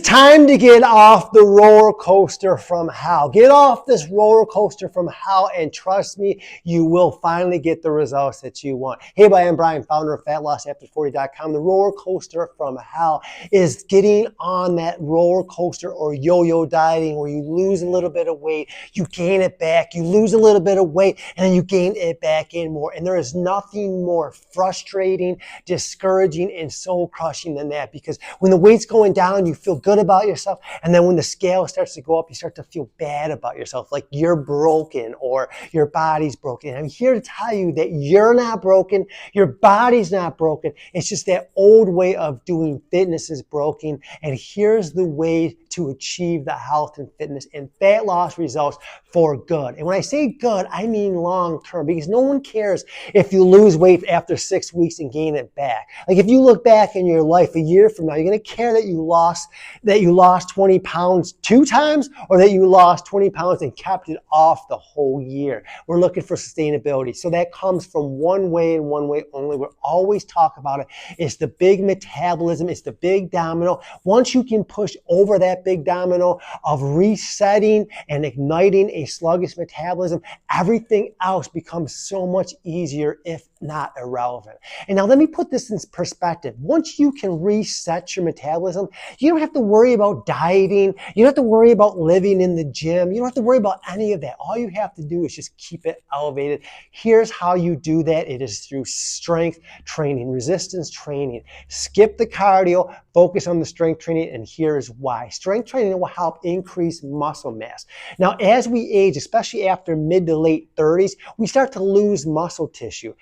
Time to get off the roller coaster from hell. Get off this roller coaster from hell, and trust me, you will finally get the results that you want. Hey, I'm Brian, founder of FatLossAfter40.com. The roller coaster from hell is getting on that roller coaster or yo-yo dieting where you lose a little bit of weight, you gain it back, you lose a little bit of weight, and then you gain it back in more. And there is nothing more frustrating, discouraging, and soul crushing than that, because when the weight's going down, you feel good about yourself, and then when the scale starts to go up, you start to feel bad about yourself, like you're broken or your body's broken. I'm here to tell you that you're not broken, your body's not broken. It's just that old way of doing fitness is broken, and here's the way to achieve the health and fitness and fat loss results for good. And when I say good, I mean long term, because no one cares if you lose weight after 6 weeks and gain it back. Like if you look back in your life a year from now, you're going to care that you lost 20 pounds 2 times, or that you lost 20 pounds and kept it off the whole year. We're looking for sustainability. So that comes from one way and one way only. We always talk about it. It's the big metabolism. It's the big domino. Once you can push over that big domino of resetting and igniting a sluggish metabolism, everything else becomes so much easier, if not irrelevant. And now let me put this in perspective. Once you can reset your metabolism, you don't have to worry about dieting. You don't have to worry about living in the gym. You don't have to worry about any of that. All you have to do is just keep it elevated. Here's how you do that. It is through strength training, resistance training. Skip the cardio, focus on the strength training, and here's why. Strength training will help increase muscle mass. Now, as we age, especially after mid to late 30s, we start to lose muscle tissue.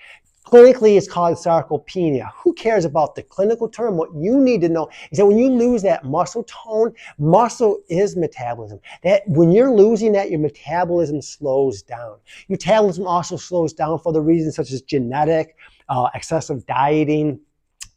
Clinically, it's called sarcopenia. Who cares about the clinical term? What you need to know is that when you lose that muscle tone, muscle is metabolism. That when you're losing that, your metabolism slows down. Your metabolism also slows down for the reasons such as genetic, excessive dieting,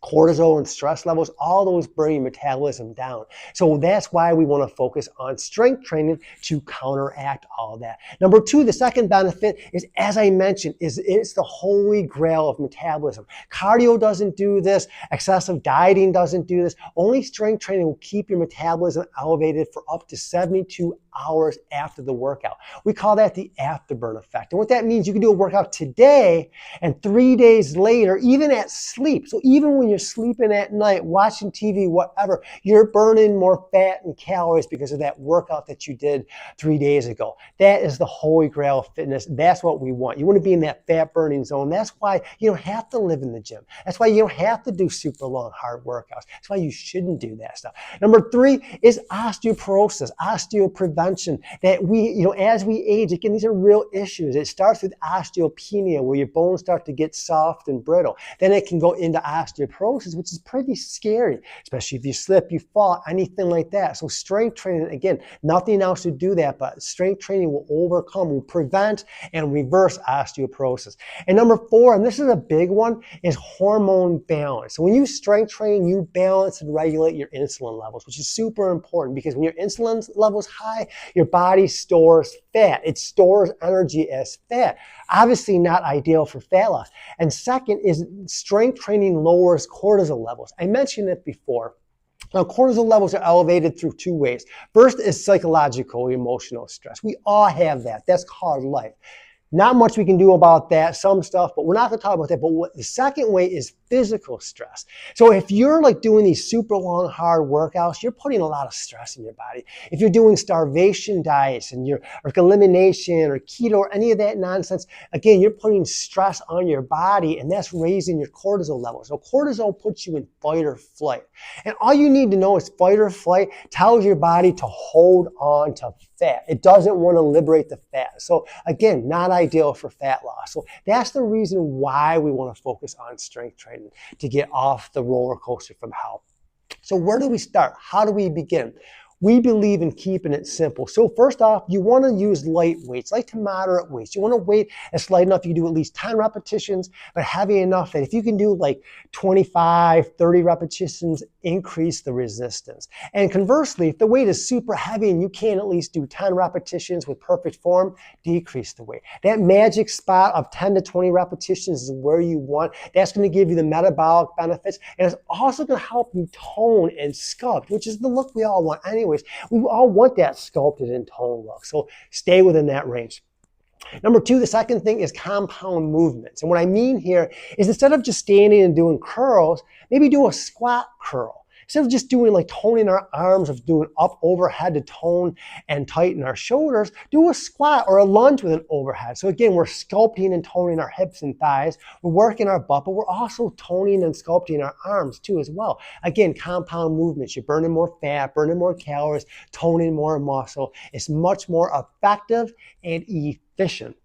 cortisol and stress levels, all those bring your metabolism down. So that's why we want to focus on strength training to counteract all that. Number 2, the second benefit is, as I mentioned, it's the holy grail of metabolism. Cardio doesn't do this. Excessive dieting doesn't do this. Only strength training will keep your metabolism elevated for up to 72 hours after the workout. We call that the afterburn effect. And what that means, you can do a workout today and 3 days later, even at sleep. So even when you're sleeping at night, watching TV, whatever, you're burning more fat and calories because of that workout that you did 3 days ago. That is the holy grail of fitness. That's what we want. You want to be in that fat burning zone. That's why you don't have to live in the gym. That's why you don't have to do super long, hard workouts. That's why you shouldn't do that stuff. Number 3 is osteoporosis, osteoprevention. That we, as we age, again, these are real issues. It starts with osteopenia, where your bones start to get soft and brittle. Then it can go into osteoporosis, which is pretty scary, especially if you slip, you fall, anything like that. So strength training, again, nothing else to do that, but strength training will prevent and reverse osteoporosis. And number 4, and this is a big one, is hormone balance. So when you strength train, you balance and regulate your insulin levels, which is super important, because when your insulin level's high, your body stores fat. It stores energy as fat. Obviously not ideal for fat loss. And second is strength training lowers cortisol levels. I mentioned it before. Now, cortisol levels are elevated through 2 ways. First is psychological, emotional stress. We all have that. That's called life. Not much we can do about that, some stuff, but we're not going to talk about that. But the second way is physical stress. So if you're like doing these super long, hard workouts, you're putting a lot of stress in your body. If you're doing starvation diets and or elimination or keto or any of that nonsense, again, you're putting stress on your body, and that's raising your cortisol levels. So cortisol puts you in fight or flight. And all you need to know is fight or flight tells your body to hold on to fat. It doesn't want to liberate the fat. So again, not ideal for fat loss. So that's the reason why we want to focus on strength training, to get off the roller coaster from hell. So where do we start? How do we begin? We believe in keeping it simple. So first off, you want to use light weights, light to moderate weights. You want a weight that's light enough you can do at least 10 repetitions, but heavy enough that if you can do like 25, 30 repetitions, increase the resistance. And conversely, if the weight is super heavy and you can't at least do 10 repetitions with perfect form, decrease the weight. That magic spot of 10 to 20 repetitions is where you want. That's going to give you the metabolic benefits, and it's also going to help you tone and sculpt, which is the look we all want anyways. We all want that sculpted and toned look, so stay within that range. Number two, the second thing is compound movements. And what I mean here is instead of just standing and doing curls, maybe do a squat curl. Instead of just doing like toning our arms, of doing up overhead to tone and tighten our shoulders, do a squat or a lunge with an overhead. So again, we're sculpting and toning our hips and thighs. We're working our butt, but we're also toning and sculpting our arms too as well. Again, compound movements. You're burning more fat, burning more calories, toning more muscle. It's much more effective and efficient.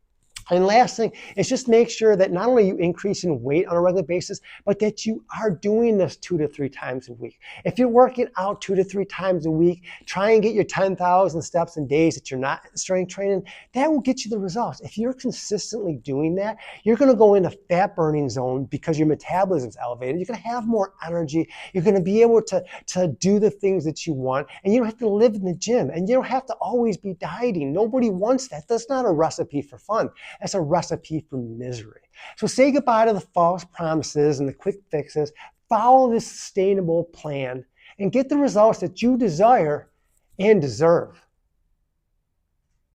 And last thing is just make sure that not only are you increasing weight on a regular basis, but that you are doing this 2 to 3 times a week. If you're working out 2 to 3 times a week, try and get your 10,000 steps in days that you're not strength training. That will get you the results. If you're consistently doing that, you're going to go into fat burning zone because your metabolism is elevated. You're going to have more energy. You're going to be able to do the things that you want, and you don't have to live in the gym, and you don't have to always be dieting. Nobody wants that. That's not a recipe for fun. That's a recipe for misery. So say goodbye to the false promises and the quick fixes. Follow this sustainable plan and get the results that you desire and deserve.